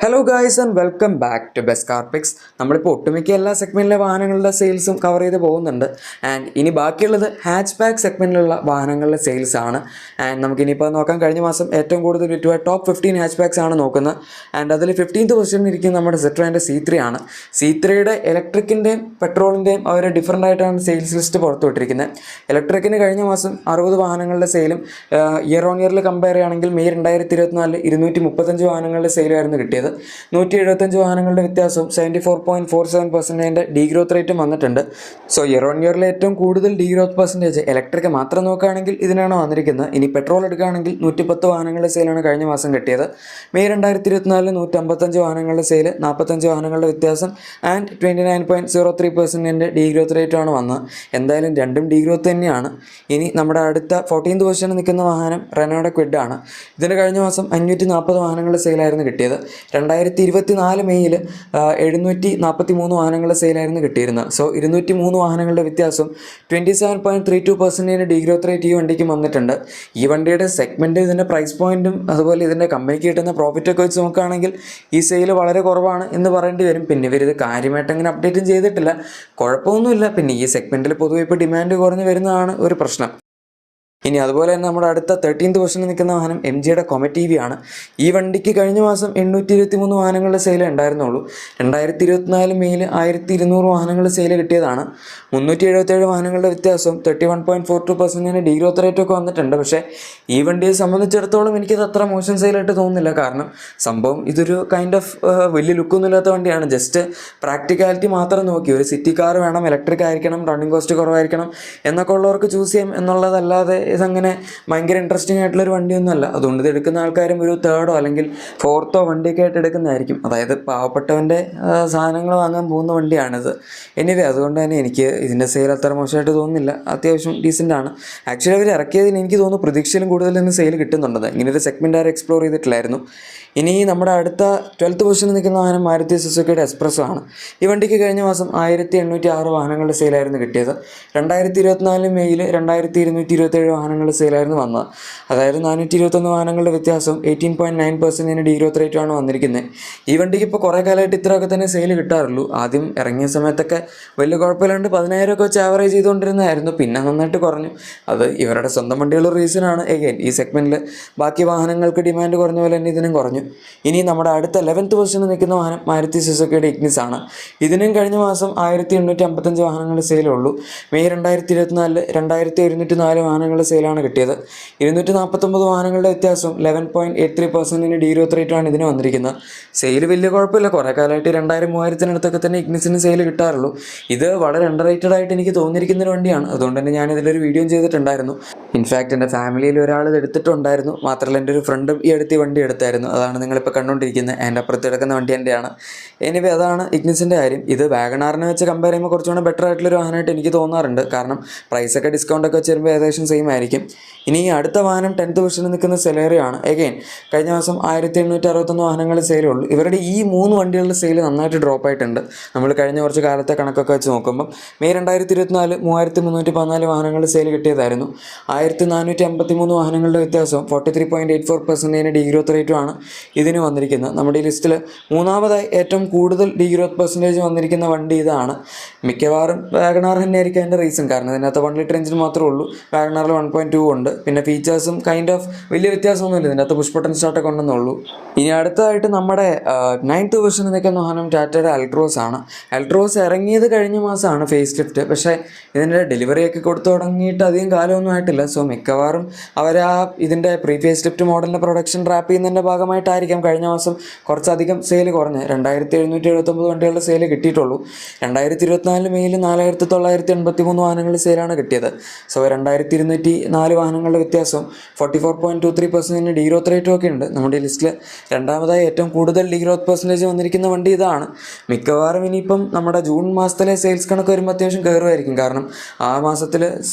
Hello guys and welcome back to Best Car Picks. നമ്മളിപ്പോൾ ഒട്ടുമിക്ക എല്ലാ സെഗ്മെൻറ്റിലെ വാഹനങ്ങളുടെ സെയിൽസും കവർ ചെയ്ത് പോകുന്നുണ്ട്. ആൻഡ് ഇനി ബാക്കിയുള്ളത് ഹാച്ച് ബാക്ക് സെഗ്മെൻറ്റിലുള്ള വാഹനങ്ങളുടെ സെയിൽസ് ആണ്. ആൻഡ് നമുക്കിനിയിപ്പോൾ നോക്കാം, കഴിഞ്ഞ മാസം ഏറ്റവും കൂടുതൽ വിറ്റുപോയ ടോപ്പ് 15 ഹാച്ച് ബാക്സ് ആണ് നോക്കുന്നത്. ആൻഡ് അതിൽ 15th പൊസിഷനിൽ ഇരിക്കുന്നത് നമ്മുടെ സിട്രോൻ്റെ C3 ആണ്. C3യുടെ ഇലക്ട്രിക്കിൻ്റെയും പെട്രോളിൻ്റെയും അവർ ഡിഫറൻ്റ് ആയിട്ടാണ് സെയിൽസ് ലിസ്റ്റ് പുറത്തുവിട്ടിരിക്കുന്നത്. ഇലക്ട്രിക്കിന് കഴിഞ്ഞ മാസം 60 വാഹനങ്ങളുടെ സെയിലും ഇയർ ഓൺ ഇയറിൽ കമ്പയർ ചെയ്യുകയാണെങ്കിൽ മെയ് 2024 235 വാഹനങ്ങളുടെ സെയിലായിരുന്നു കിട്ടിയത്. 175 വാഹനങ്ങളുടെ വ്യത്യാസവും 74.47% ഡീഗ്രോത്ത് റേറ്റും വന്നിട്ടുണ്ട്. സോ ഇയർ ഓൺ ഇയറിൽ ഏറ്റവും കൂടുതൽ ഡീഗ്രോത്ത് പെർസെൻറ്റേജ് ഇലക്ട്രിക് മാത്രം നോക്കുകയാണെങ്കിൽ ഇതിനാണ് വന്നിരിക്കുന്നത്. ഇനി പെട്രോൾ എടുക്കുകയാണെങ്കിൽ 110 വാഹനങ്ങളുടെ സെയിലാണ് കഴിഞ്ഞ മാസം കിട്ടിയത്. മെയ് 2024 155 വാഹനങ്ങളുടെ സെയിൽ, 45 വാഹനങ്ങളുടെ വ്യത്യാസം ആൻഡ് 29.03% ഡീഗ്രോത്ത് റേറ്റാണ് വന്നത്. എന്തായാലും രണ്ടും ഡീഗ്രോത്ത് തന്നെയാണ്. ഇനി നമ്മുടെ അടുത്ത 14th പൊസിഷനിൽ നിൽക്കുന്ന വാഹനം റെനോയുടെ ക്വിഡ് ആണ്. ഇതിന് കഴിഞ്ഞ മാസം 540 വാഹനങ്ങളുടെ സെയിലായിരുന്നു കിട്ടിയത്. 2024 മെയ്യിൽ 743 വാഹനങ്ങളുടെ സെയിലായിരുന്നു കിട്ടിയിരുന്നത്. സോ 203 വാഹനങ്ങളുടെ വ്യത്യാസം 27.32% ഡീഗ്രോത്ത് റേറ്റ് ഈ വണ്ടിക്ക് വന്നിട്ടുണ്ട്. ഈ വണ്ടിയുടെ സെഗ്മെൻറ്റ്, ഇതിൻ്റെ പ്രൈസ് പോയിൻറ്റും അതുപോലെ ഇതിൻ്റെ കമ്പനിക്ക് കിട്ടുന്ന പ്രോഫിറ്റൊക്കെ വെച്ച് നോക്കുകയാണെങ്കിൽ ഈ സെയിൽ വളരെ കുറവാണ് എന്ന് പറയേണ്ടി വരും. പിന്നെ ഇവരിത് കാര്യമായിട്ട് അങ്ങനെ അപ്ഡേറ്റും ചെയ്തിട്ടില്ല, കുഴപ്പമൊന്നുമില്ല. പിന്നെ ഈ സെഗ്മെൻറ്റിൽ പൊതുവെ ഇപ്പോൾ ഡിമാൻഡ് കുറഞ്ഞു വരുന്നതാണ് ഒരു പ്രശ്നം. ഇനി അതുപോലെ തന്നെ നമ്മുടെ അടുത്ത 13th പൊസിഷനിൽ നിൽക്കുന്ന വാഹനം MGയുടെ കൊമറ്റ് EV ആണ്. ഈ വണ്ടിക്ക് കഴിഞ്ഞ മാസം 823 വാഹനങ്ങളുടെ സെയിൽ ഉണ്ടായിരുന്നുള്ളൂ. 2024 മെയ്യിൽ 1200 വാഹനങ്ങളുടെ സെയിൽ കിട്ടിയതാണ്. 377 വാഹനങ്ങളുടെ വ്യത്യാസവും 31.42% ഡീഗ്രോത്ത് റേറ്റൊക്കെ വന്നിട്ടുണ്ട്. പക്ഷേ ഈ വണ്ടിയെ സംബന്ധിച്ചിടത്തോളം എനിക്കത് അത്ര മോശം സെയിലായിട്ട് തോന്നുന്നില്ല. കാരണം സംഭവം ഇതൊരു കൈൻഡ് ഓഫ് വലിയ ലുക്കൊന്നും ഇല്ലാത്ത വണ്ടിയാണ്. ജസ്റ്റ് പ്രാക്ടിക്കാലിറ്റി മാത്രം നോക്കി, ഒരു സിറ്റി കാർ വേണം, ഇലക്ട്രിക് ആയിരിക്കണം, റണ്ണിങ് കോസ്റ്റ് കുറവായിരിക്കണം എന്നൊക്കെ ഉള്ളവർക്ക് ചൂസ് ചെയ്യാം എന്നുള്ളതല്ലാതെ ഇതങ്ങനെ ഭയങ്കര ഇൻട്രസ്റ്റിംഗ് ആയിട്ടുള്ളൊരു വണ്ടിയൊന്നുമല്ല. അതുകൊണ്ട് ഇത് എടുക്കുന്ന ആൾക്കാരും ഒരു 3rd അല്ലെങ്കിൽ 4th വണ്ടിയൊക്കെ ആയിട്ട് എടുക്കുന്നതായിരിക്കും. അതായത് പാവപ്പെട്ടവൻ്റെ സാധനങ്ങൾ വാങ്ങാൻ പോകുന്ന വണ്ടിയാണിത്. എനിവേ അതുകൊണ്ട് തന്നെ എനിക്ക് ഇതിൻ്റെ സെയിൽ അത്ര മോശമായിട്ട് തോന്നുന്നില്ല, അത്യാവശ്യം ഡീസൻ്റാണ്. ആക്ച്വലി അവർ ഇറക്കിയതിന് എനിക്ക് തോന്നുന്നു പ്രതീക്ഷയിലും കൂടുതൽ നിന്ന് സെയിൽ കിട്ടുന്നുണ്ട്. ഇങ്ങനൊരു സെഗ്മെൻറ്റ് ആരും എക്സ്പ്ലോർ ചെയ്തിട്ടില്ലായിരുന്നു. ഇനി നമ്മുടെ അടുത്ത 12th പൊസിഷനിൽ നിൽക്കുന്ന വാഹനം മാരുതി സുസുക്കിയുടെ എക്സ്പ്രസ്സോ ആണ്. ഈ വണ്ടിക്ക് കഴിഞ്ഞ മാസം 1806 വാഹനങ്ങളുടെ സെയിലായിരുന്നു കിട്ടിയത്. 2024 മെയ്യിൽ 2227 വാഹനങ്ങളുടെ സെയിലായിരുന്നു വന്നത്. അതായത് 421 വാഹനങ്ങളുടെ വ്യത്യാസം 18.9% ഡീഗ്രോത്ത് റേറ്റാണ് വന്നിരിക്കുന്നത്. ഈ വണ്ടിക്ക് ഇപ്പോൾ കുറേ കാലമായിട്ട് ഇത്രയൊക്കെ തന്നെ സെയിൽ കിട്ടാറുള്ളൂ. ആദ്യം ഇറങ്ങിയ സമയത്തൊക്കെ വലിയ കുഴപ്പമില്ലാണ്ട് 10,000 ഒക്കെ വെച്ച് ആവറേജ് ചെയ്തുകൊണ്ടിരുന്നതായിരുന്നു. പിന്നെ നന്നായിട്ട് കുറഞ്ഞു. അത് ഇവരുടെ സ്വന്തം വണ്ടിയുള്ള റീസണാണ്. എഗെയിൻ ഈ സെഗ്മെൻറ്റിൽ ബാക്കി വാഹനങ്ങൾക്ക് ഡിമാൻഡ് കുറഞ്ഞ പോലെ തന്നെ ഇതിനും കുറഞ്ഞു. ഇനി നമ്മുടെ അടുത്ത 11th പൊസിഷനിൽ നിൽക്കുന്ന വാഹനം മാരുതി സുസുക്കിയുടെ ഇഗ്നിസ് ആണ്. ഇതിനും കഴിഞ്ഞ മാസം 1855 വാഹനങ്ങളുടെ സെയിലുള്ളൂ. മെയ് 2024 2104 വാഹനങ്ങളുടെ സെയിലാണ് കിട്ടിയത്. 249 വാഹനങ്ങളുടെ വ്യത്യാസം 11.83% ഡീഗ്രോത്ത് റേറ്റാണ് ഇതിന് വന്നിരിക്കുന്നത്. സെയിൽ വലിയ കുഴപ്പമില്ല. കുറേ കാലമായിട്ട് 2000-3000 തന്നെ ഇഗ്നിസിന് സെയിൽ കിട്ടാറുള്ളൂ. ഇത് വളരെ അണ്ടർ റേറ്റഡ് ആയിട്ട് എനിക്ക് തോന്നിയിരിക്കുന്നൊരു വണ്ടിയാണ്. അതുകൊണ്ട് തന്നെ ഞാനിതിലൊരു വീഡിയോ ചെയ്തിട്ടുണ്ടായിരുന്നു. ഇൻഫാക്റ്റ് എൻ്റെ ഫാമിലിയിൽ ഒരാൾ ഇത് എടുത്തിട്ടുണ്ടായിരുന്നു. മാത്രമല്ല എൻ്റെ ഒരു ഫ്രണ്ടും ഈ അടുത്ത് വണ്ടി എടുത്തായിരുന്നു. അതാണ് നിങ്ങളിപ്പോൾ കണ്ടുകൊണ്ടിരിക്കുന്നത്. എൻ്റെ അപ്പുറത്ത് കിടക്കുന്ന വണ്ടി എൻ്റെയാണ്. എനിവേ അതാണ് ഇഗ്നിസിൻ്റെ കാര്യം. ഇത് വാഗണാറിനെ വെച്ച് കമ്പയർ ചെയ്യുമ്പോൾ കുറച്ചുകൂടെ ബെറ്റർ ആയിട്ടുള്ളൊരു വാഹനമായിട്ട് എനിക്ക് തോന്നാറുണ്ട്. കാരണം പ്രൈസൊക്കെ ഡിസ്കൗണ്ടൊക്കെ വെച്ച് വരുമ്പോൾ ഏകദേശം സെയിം ആയിരിക്കും. ഇനി അടുത്ത വാഹനം 10th പൊസിഷനിൽ നിൽക്കുന്ന സെലേറിയോ ആണ്. എഗെയിൻ കഴിഞ്ഞ മാസം 1861 വാഹനങ്ങൾ സെയിലുള്ളൂ. ഇവരുടെ ഈ 3 വണ്ടികളുടെ സെയിൽ നന്നായിട്ട് ഡ്രോപ്പ് ആയിട്ടുണ്ട്. നമ്മൾ കഴിഞ്ഞ കുറച്ച് കാലത്തെ കണക്കൊക്കെ വെച്ച് നോക്കുമ്പം മെയ് 2024 3314 വാഹനങ്ങളുടെ സെയിൽ കിട്ടിയതായിരുന്നു. 1453 വാഹനങ്ങളുടെ വ്യത്യാസവും 43.84% ഡീഗ്രോത്ത് റേറ്റുമാണ് ഇതിന് വന്നിരിക്കുന്നത്. നമ്മുടെ ഈ ലിസ്റ്റിൽ 3ാമതായി ഏറ്റവും കൂടുതൽ ഡീഗ്രോത്ത് പെർസെൻറ്റേജ് വന്നിരിക്കുന്ന വണ്ടി ഇതാണ്. മിക്കവാറും വാഗണാർ തന്നെയായിരിക്കും അതിൻ്റെ റീസൺ. കാരണം ഇതിനകത്ത് 1 ലിറ്റർ എഞ്ചിൻ മാത്രമേ ഉള്ളൂ. വാഗണാറിൽ 1.2 ഉണ്ട്. പിന്നെ ഫീച്ചേഴ്സും കൈൻഡ് ഓഫ് വലിയ വ്യത്യാസമൊന്നുമില്ല. ഇതിനകത്ത് പുഷ് ബട്ടൺ സ്റ്റാർട്ടൊക്കെ ഉണ്ടെന്നുള്ളൂ. ഇനി അടുത്തതായിട്ട് നമ്മുടെ 9th പൊസിഷനിൽ നിൽക്കുന്ന വാഹനം ടാറ്റയുടെ അൾട്രോസ് ആണ്. അൾട്രോസ് ഇറങ്ങിയത് കഴിഞ്ഞ മാസമാണ് ഫേസ് ലിഫ്റ്റ്. പക്ഷേ ഇതിൻ്റെ ഡെലിവറിയൊക്കെ കൊടുത്തു തുടങ്ങിയിട്ട് അധികം കാലമൊന്നും ആയിട്ടില്ല. സോ മിക്കവാറും അവർ ഇതിൻ്റെ പ്രീ ഫേസ് ലിഫ്റ്റ് മോഡലിൻ്റെ പ്രൊഡക്ഷൻ റാപ്പ് ചെയ്യുന്നതിൻ്റെ ഭാഗമായിട്ടായിരിക്കും കഴിഞ്ഞ മാസം കുറച്ചധികം സെയിൽ കുറഞ്ഞ് 2779 വണ്ടികളുടെ സെയിൽ കിട്ടിയിട്ടുള്ളൂ. 2024 മെയ്യിൽ 4983 വാഹനങ്ങളുടെ സെയിലാണ് കിട്ടിയത്. സോ 2204 വാഹനങ്ങളുടെ വ്യത്യാസം 44.23% ഡീഗ്രോത്ത് റേറ്റും ഒക്കെ ഉണ്ട്. നമ്മുടെ ഈ ലിസ്റ്റിൽ 2ാമതായി ഏറ്റവും കൂടുതൽ ഡീഗ്രോത്ത് പെർസെൻറ്റേജ് വന്നിരിക്കുന്ന വണ്ടി ഇതാണ്. മിക്കവാറും ഇനിയിപ്പം നമ്മുടെ ജൂൺ മാസത്തിലെ സെയിൽസ് കണക്ക് വരുമ്പോൾ അത്യാവശ്യം കയറുമായിരിക്കും. കാരണം ആ മാസത്തിൽ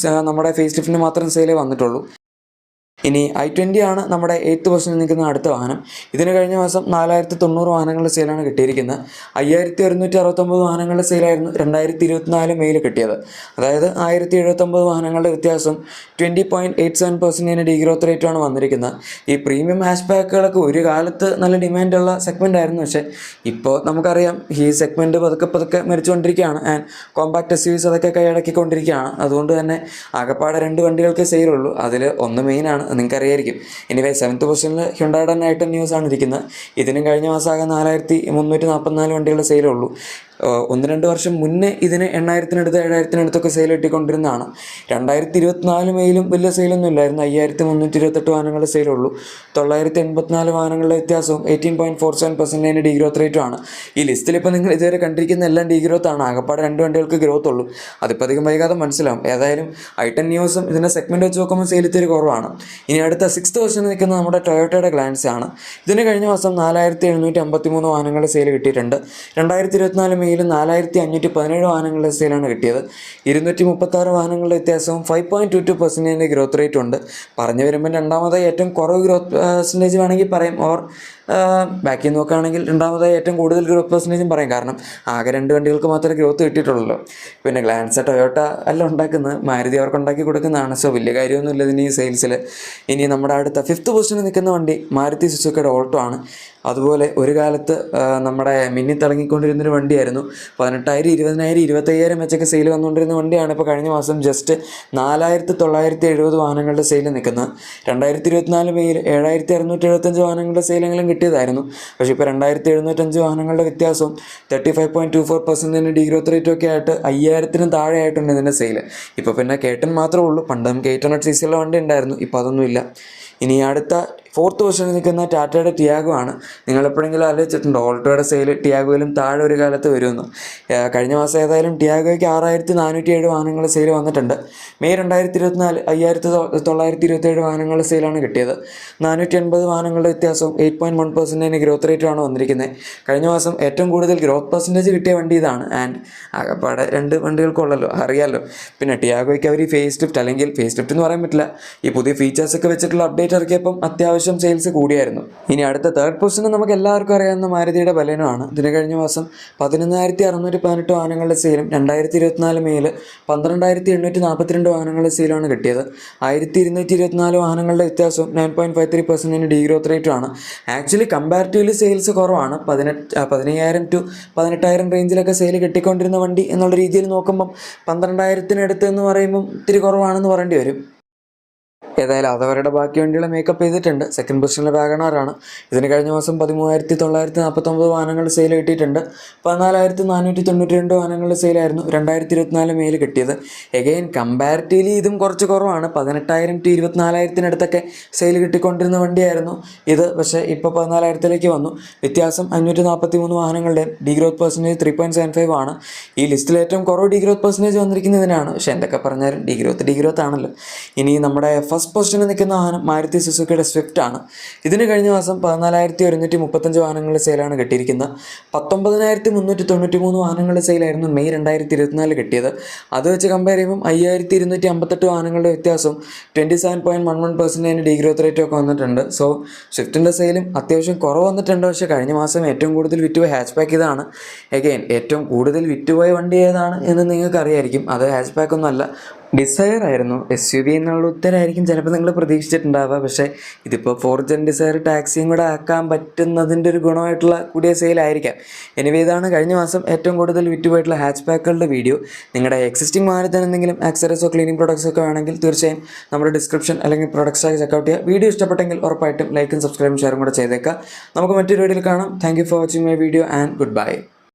നമ്മുടെ ഫേസ് ലിഫ്റ്റിന് മാത്രം സെയിൽ വന്നിട്ടുള്ളൂ. ഇനി i20 ആണ് നമ്മുടെ 8th പൊസിഷനിൽ നിൽക്കുന്ന അടുത്ത വാഹനം. ഇതിന് കഴിഞ്ഞ മാസം 4090 വാഹനങ്ങളുടെ സെയിലാണ് കിട്ടിയിരിക്കുന്നത്. 5169 വാഹനങ്ങളുടെ സെയിലായിരുന്നു 2024 മെയിൽ കിട്ടിയത്. അതായത് 1079 വാഹനങ്ങളുടെ വ്യത്യാസം 20.87% ഡീഗ്രോത്ത് റേറ്റാണ് വന്നിരിക്കുന്നത്. ഈ പ്രീമിയം ഹാഷ് ബാക്കുകളൊക്കെ ഒരു കാലത്ത് നല്ല ഡിമാൻഡുള്ള സെഗ്മെൻ്റ് ആയിരുന്നു. പക്ഷേ ഇപ്പോൾ നമുക്കറിയാം ഈ സെഗ്മെൻറ്റ് പതുക്കെ മരിച്ചുകൊണ്ടിരിക്കുകയാണ്. ആൻഡ് കോമ്പാക്ട് SUVs അതൊക്കെ കൈയടക്കിക്കൊണ്ടിരിക്കുകയാണ്. അതുകൊണ്ട് തന്നെ ആകെപ്പാടെ 2 വണ്ടികൾക്ക് സെയിലുള്ളൂ. അതിൽ ഒന്ന് മെയിനാണ്, നിങ്ങൾക്ക് അറിയായിരിക്കും. എനിവേ 7th പൊസിഷനിൽ ഹ്യുണ്ടായുടെ i10 ന്യൂസാണ് ഇരിക്കുന്നത്. ഇതിനും കഴിഞ്ഞ മാസം ആകെ 4344 വണ്ടികളുടെ സെയിലുള്ളൂ. 1-2 വർഷം മുന്നേ ഇതിന് 8000-നടുത്ത് 7000-നടുത്തൊക്കെ സെയിൽ കിട്ടിക്കൊണ്ടിരുന്നതാണ്. 2024 മെയിലും വലിയ സെയിലൊന്നും ഇല്ലായിരുന്നു. 5328 വാഹനങ്ങളുടെ സെയിലുള്ളൂ. 984 വാഹനങ്ങളുടെ വ്യത്യാസവും 18.47% ഡീഗ്രോത്ത് റേറ്റുമാണ്. ഈ ലിസ്റ്റിൽ ഇപ്പോൾ നിങ്ങൾ ഇതുവരെ കണ്ടിരിക്കുന്ന എല്ലാം ഡീഗ്രോത്താണ്. ആകെപ്പാടെ 2 വണ്ടികൾക്ക് ഗ്രോത്ത് ഉള്ളൂ. അതിപ്പോൾ അധികം വൈകാതെ മനസ്സിലാവും. ഏതായാലും i10 ന്യൂസും ഇതിൻ്റെ സെഗ്മെൻറ്റ് വെച്ച് നോക്കുമ്പോൾ സെയിൽ ഇത്തിരി കുറവാണ്. ഇനി അടുത്ത 6th പൊസിഷനിൽ നിൽക്കുന്നത് നമ്മുടെ ടൊയോട്ടയുടെ ഗ്ലാൻസ് ആണ്. ഇതിന് കഴിഞ്ഞ മാസം 4753 വാഹനങ്ങളുടെ സെയിൽ കിട്ടിയിട്ടുണ്ട്. 2024 മെയിലും 4517 വാഹനങ്ങളുടെ സെയിലാണ് കിട്ടിയത്. 236 വാഹനങ്ങളുടെ വ്യത്യാസവും 5.22% ഗ്രോത്ത് റേറ്റ് ഉണ്ട്. പറഞ്ഞു വരുമ്പോൾ രണ്ടാമതായി ഏറ്റവും കുറവ് ഗ്രോത്ത് പെർസെൻറ്റേജ് വേണമെങ്കിൽ പറയും. ഓർ ബാക്കി നോക്കുകയാണെങ്കിൽ രണ്ടാമതായി ഏറ്റവും കൂടുതൽ ഗ്രോത്ത് പെർസെൻറ്റേജും പറയും. കാരണം ആകെ 2 വണ്ടികൾക്ക് മാത്രമേ ഗ്രോത്ത് കിട്ടിയിട്ടുള്ളൂ. പിന്നെ ഗ്ലാൻസ് ടൊയോട്ട അല്ല ഉണ്ടാക്കുന്നത്, മാരുതി അവർക്ക് ഉണ്ടാക്കി കൊടുക്കുന്നതാണ്. സോ വലിയ കാര്യമൊന്നുമില്ല ഇതിന് ഈ സെയിൽസിൽ. ഇനി നമ്മുടെ അടുത്ത 5th പൊസിഷനിൽ നിൽക്കുന്ന വണ്ടി മാരുതി സുസുക്കിയുടെ ഓൾട്ടോ ആണ്. അതുപോലെ ഒരു കാലത്ത് നമ്മുടെ മിന്നിത്തിളങ്ങിക്കൊണ്ടിരുന്നൊരു വണ്ടിയായിരുന്നു. 18,000, 20,000, 25,000 വെച്ചൊക്കെ സെയിൽ വന്നുകൊണ്ടിരുന്ന വണ്ടിയാണ്. ഇപ്പോൾ കഴിഞ്ഞ മാസം ജസ്റ്റ് 4970 വാഹനങ്ങളുടെ സെയിൽ നിൽക്കുന്നത്. 2024 മെയിൽ 7675 വാഹനങ്ങളുടെ സെയിലെങ്കിലും കിട്ടിയതായിരുന്നു. പക്ഷേ ഇപ്പോൾ 2705 വാഹനങ്ങളുടെ വ്യത്യാസവും 35.24% ഡീഗ്രോത്ത് റേറ്റൊക്കെ ആയിട്ട് 5000-നും താഴെ ആയിട്ടുണ്ട് ഇതിൻ്റെ സെയിൽ. ഇപ്പോൾ പിന്നെ കേട്ടൻ മാത്രമേ ഉള്ളൂ. പണ്ട് നമുക്ക് 800cc ഉള്ള വണ്ടി ഉണ്ടായിരുന്നു, ഇപ്പോൾ അതൊന്നുമില്ല. ഇനി അടുത്ത 4th പൊസിഷനിൽ നിൽക്കുന്ന ടാറ്റയുടെ ടിയാഗോ ആണ്. നിങ്ങളെപ്പോഴെങ്കിലും ആലോചിച്ചിട്ടുണ്ടോ ഓൾട്ടോയുടെ സെയിൽ ടിയാഗോയിലും താഴെ ഒരു കാലത്ത് വരുമെന്ന്? കഴിഞ്ഞ മാസം ഏതായാലും ടിയാഗോയ്ക്ക് 6407 വാഹനങ്ങളുടെ സെയിൽ വന്നിട്ടുണ്ട്. മെയ് 2024 5927 വാഹനങ്ങളുടെ സെയിലാണ് കിട്ടിയത്. 480 വാഹനങ്ങളുടെ വ്യത്യാസവും 8.1% ഗ്രോത്ത് റേറ്റുമാണ് വന്നിരിക്കുന്നത്. കഴിഞ്ഞ മാസം ഏറ്റവും കൂടുതൽ ഗ്രോത്ത് പെർസെൻറ്റേജ് കിട്ടിയ വണ്ടി ഇതാണ്. ആൻഡ് ആകെപ്പാടെ 2 വണ്ടികൾക്കുള്ളല്ലോ, അറിയാമല്ലോ. പിന്നെ ടിയാഗോയ്ക്ക് അവർ ഈ ഫേസ് ലിഫ്റ്റ്, അല്ലെങ്കിൽ ഫേസ് ലിഫ്റ്റ് എന്ന് പറയാൻ പറ്റില്ല, ഈ പുതിയ ഫീച്ചേഴ്സൊക്കെ വെച്ചിട്ടുള്ള അപ്ഡേറ്റ് ഇറക്കിയപ്പം അത്യാവശ്യം സെയിൽസ് കൂടിയായിരുന്നു. ഇനി അടുത്ത 3rd പൊസിഷൻ നമുക്ക് എല്ലാവർക്കും അറിയാവുന്ന മാരുതിയുടെ ബലേനോ ആണ്. ഇതിന് കഴിഞ്ഞ മാസം 11,618 വാഹനങ്ങളുടെ സെയിലും 2024 മെയിൽ 12,842 വാഹനങ്ങളുടെ സെയിലാണ് കിട്ടിയത്. 1224 വാഹനങ്ങളുടെ വ്യത്യാസവും 9.53% ഡീഗ്രോത്ത് റേറ്റുമാണ്. ആക്ച്വലി കമ്പാരിറ്റീവ്ലി സെയിൽസ് കുറവാണ്. 15,000 to 18,000 റേഞ്ചിലൊക്കെ സെയിൽ കിട്ടിക്കൊണ്ടിരുന്ന വണ്ടി എന്നുള്ള രീതിയിൽ നോക്കുമ്പം 12,000-നടുത്ത് എന്ന് പറയുമ്പം ഇത്തിരി കുറവാണെന്ന് പറയേണ്ടി വരും. ഏതായാലും അതവരുടെ ബാക്കി വണ്ടികളെ മേക്കപ്പ് ചെയ്തിട്ടുണ്ട്. 2nd പൊസിഷനിലെ വാഗണാറാണ്. ഇതിന് കഴിഞ്ഞ മാസം 13,949 വാഹനങ്ങളുടെ സെയിൽ കിട്ടിയിട്ടുണ്ട്. 14,492 വാഹനങ്ങളുടെ സെയിലായിരുന്നു 2024 മെയിൽ കിട്ടിയത്. എഗെയിൻ കമ്പാരിറ്റീവ്ലി ഇതും കുറച്ച് കുറവാണ്. 18,000 to 24,000-നടുത്തൊക്കെ സെയിൽ കിട്ടിക്കൊണ്ടിരുന്ന വണ്ടിയായിരുന്നു ഇത്. പക്ഷേ ഇപ്പോൾ 14,000-ലേക്ക് വന്നു. വ്യത്യാസം 543 വാഹനങ്ങളുടെ ഡീഗ്രോത്ത് പെർസെൻറ്റേജ് 3.75 ആണ്. ഈ ലിസ്റ്റിൽ ഏറ്റവും കുറവ് ഡീഗ്രോത്ത് പെർസെൻറ്റേജ് വന്നിരിക്കുന്നതിനാണ്. പക്ഷേ എന്തൊക്കെ പറഞ്ഞാലും ഡീഗ്രോത്ത് ആണല്ലോ. ഇനി നമ്മുടെ ഫസ്റ്റ് പൊസിഷനിൽ നിൽക്കുന്ന വാഹനം മാരുതി സുസുക്കിയുടെ സ്വിഫ്റ്റ് ആണ്. ഇതിന് കഴിഞ്ഞ മാസം 14,135 വാഹനങ്ങളുടെ സെയിലാണ് കിട്ടിയിരിക്കുന്നത്. 19,393 വാഹനങ്ങളുടെ സെയിലായിരുന്നു മെയ് 2024 കിട്ടിയത്. അത് വെച്ച് കമ്പയർ ചെയ്യുമ്പം 5,258 വാഹനങ്ങളുടെ വ്യത്യാസവും 27.11% ഡീഗ്രോത്ത് റേറ്റും ഒക്കെ വന്നിട്ടുണ്ട്. സോ സ്വിഫ്റ്റിൻ്റെ സെയിലും അത്യാവശ്യം കുറവ് വന്നിട്ടുണ്ട്. പക്ഷേ കഴിഞ്ഞ മാസം ഏറ്റവും കൂടുതൽ വിറ്റുപോയ ഹാച്ച് ബാക്ക് ഇതാണ്. എഗെയിൻ ഏറ്റവും കൂടുതൽ വിറ്റുപോയ വണ്ടി ഏതാണ് എന്ന് നിങ്ങൾക്ക് അറിയായിരിക്കും. അത് ഹാച്ച് ബാക്ക് ഒന്നും അല്ല, ഡിസയർ ആയിരുന്നു. SUV എന്നുള്ള ഉത്തരമായിരിക്കും ചിലപ്പോൾ നിങ്ങൾ പ്രതീക്ഷിച്ചിട്ടുണ്ടാവുക. പക്ഷേ ഇതിപ്പോൾ 4th Gen ഡിസയർ ടാക്സിയും കൂടെ ആക്കാൻ പറ്റുന്നതിൻ്റെ ഒരു ഗുണമായിട്ടുള്ള കൂടിയ സെയിലായിരിക്കാം. എനിവേ ഇതാണ് കഴിഞ്ഞ മാസം ഏറ്റവും കൂടുതൽ വിറ്റുപോയിട്ടുള്ള ഹാച്ച് ബാക്കുകളുടെ വീഡിയോ. നിങ്ങളുടെ എക്സിസ്റ്റിംഗ് വാഹനത്തിന് എന്തെങ്കിലും ആക്സറീസോ ക്ലീനിങ് പ്രോഡക്ട്സ് ഒക്കെ വേണമെങ്കിൽ തീർച്ചയായും നമ്മുടെ ഡിസ്ക്രിപ്ഷൻ അല്ലെങ്കിൽ പ്രൊഡക്ട്സായി ചെക്കൗട്ട് ചെയ്യുക. വീഡിയോ ഇഷ്ടപ്പെട്ടെങ്കിൽ ഉറപ്പായിട്ടും ലൈക്കും സബ്സ്ക്രൈബും ഷെയറും കൂടെ ചെയ്തേക്കുക. നമുക്ക് മറ്റൊരു വീഡിയോയിൽ കാണാം. Thank you for watching my video and good bye.